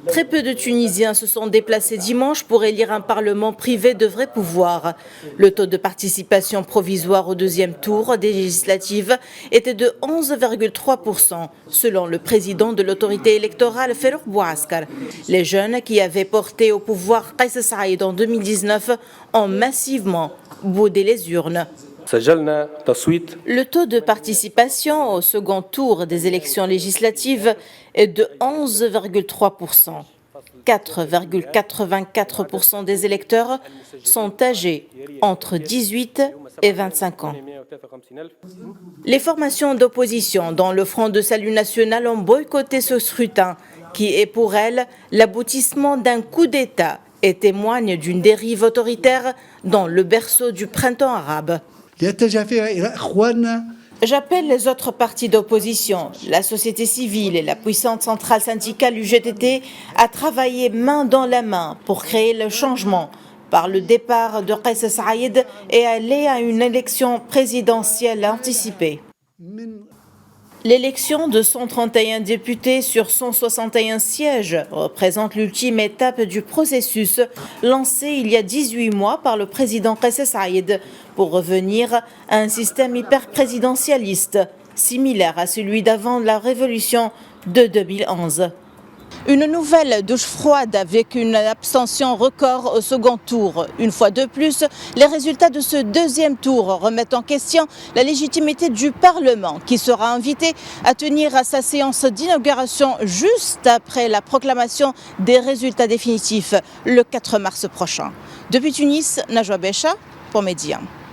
Très peu de Tunisiens se sont déplacés dimanche pour élire un parlement privé de vrais pouvoirs. Le taux de participation provisoire au deuxième tour des législatives était de 11,3%, selon le président de l'autorité électorale Ferrouk Bouaskar. Les jeunes qui avaient porté au pouvoir Kais Saïed en 2019 ont massivement boudé les urnes. Le taux de participation au second tour des élections législatives est de 11,3%. 4,84% des électeurs sont âgés entre 18 et 25 ans. Les formations d'opposition dont le Front de Salut National ont boycotté ce scrutin, qui est pour elles l'aboutissement d'un coup d'État et témoigne d'une dérive autoritaire dans le berceau du printemps arabe. J'appelle les autres partis d'opposition, la société civile et la puissante centrale syndicale UGTT à travailler main dans la main pour créer le changement par le départ de Kais Saïed et aller à une élection présidentielle anticipée. L'élection de 131 députés sur 161 sièges représente l'ultime étape du processus lancé il y a 18 mois par le président Kais Saïed pour revenir à un système hyper-présidentialiste, similaire à celui d'avant la révolution de 2011. Une nouvelle douche froide avec une abstention record au second tour. Une fois de plus, les résultats de ce deuxième tour remettent en question la légitimité du Parlement qui sera invité à tenir à sa séance d'inauguration juste après la proclamation des résultats définitifs le 4 mars prochain. Depuis Tunis, Najwa Becha pour Média.